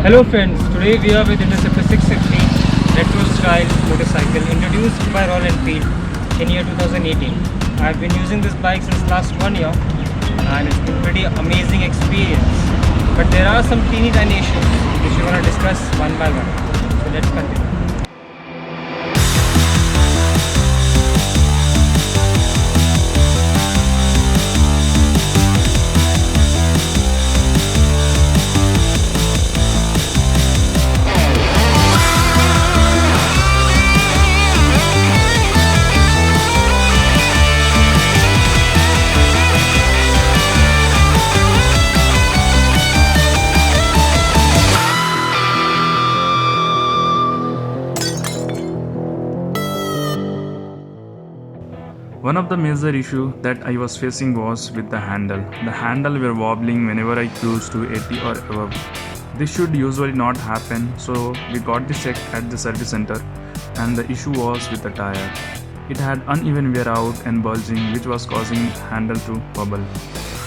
Hello friends, today we are with Interceptor 650 retro style motorcycle introduced by Royal Enfield in year 2018. I have been using this bike since last 1 year and it's been pretty amazing experience. But there are some teeny tiny issues which we want to discuss one by one. So let's continue. One of the major issue that I was facing was with the handle. The handle were wobbling whenever I cruised to 80 or above. This should usually not happen, so we got this checked at the service center and the issue was with the tire. It had uneven wear out and bulging which was causing handle to wobble.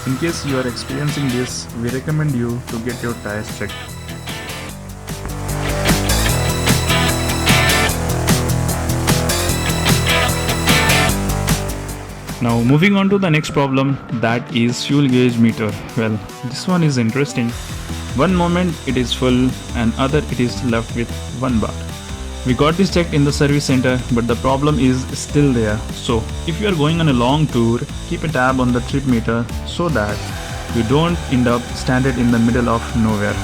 In case you are experiencing this, we recommend you to get your tires checked. Now moving on to the next problem, that is fuel gauge meter. Well, this one is interesting. One moment it is full and other it is left with 1 bar. We got this checked in the service center, but the problem is still there. So if you are going on a long tour, keep a tab on the trip meter so that you don't end up stranded in the middle of nowhere.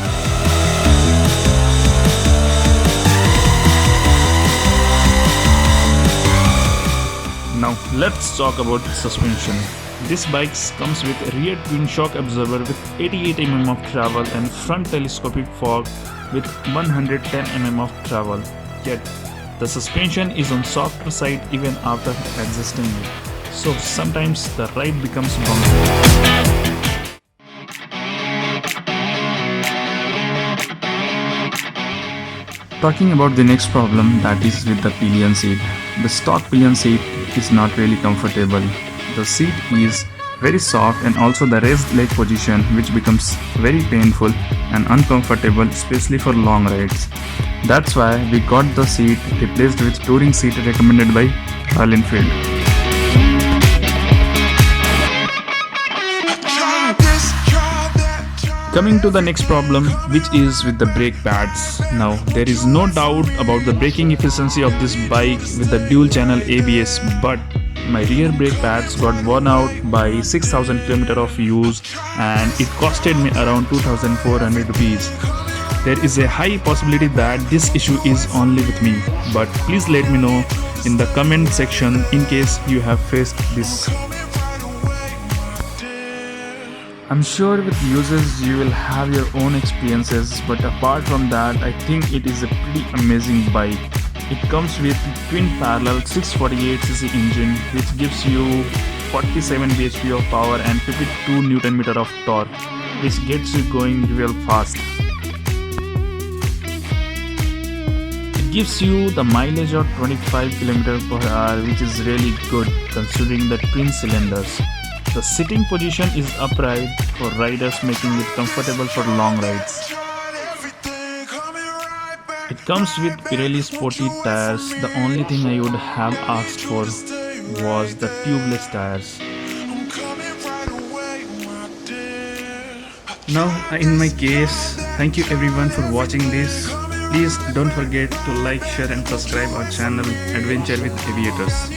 Now let's talk about suspension. This bike comes with a rear twin shock absorber with 88 mm of travel and front telescopic fork with 110 mm of travel. Yet the suspension is on softer side even after adjusting it. So sometimes the ride becomes bumpy. Talking about the next problem, that is with the pillion seat. The stock pillion seat is not really comfortable. The seat is very soft and also the raised leg position which becomes very painful and uncomfortable, especially for long rides. That's why we got the seat replaced with touring seat recommended by Royal Enfield. Coming to the next problem, which is with the brake pads. Now there is no doubt about the braking efficiency of this bike with the dual channel ABS, but my rear brake pads got worn out by 6000 km of use and it costed me around 2400 rupees. There is a high possibility that this issue is only with me, but please let me know in the comment section in case you have faced this. I'm sure with users you will have your own experiences, but apart from that, I think it is a pretty amazing bike. It comes with twin parallel 648cc engine which gives you 47 bhp of power and 52 Nm of torque, which gets you going real fast. It gives you the mileage of 25 km/h, which is really good considering the twin cylinders. The sitting position is upright for riders, making it comfortable for long rides. It comes with Pirelli sporty tires. The only thing I would have asked for was the tubeless tires. Now in my case, thank you everyone for watching this. Please don't forget to like, share and subscribe our channel Adventure with Aviators.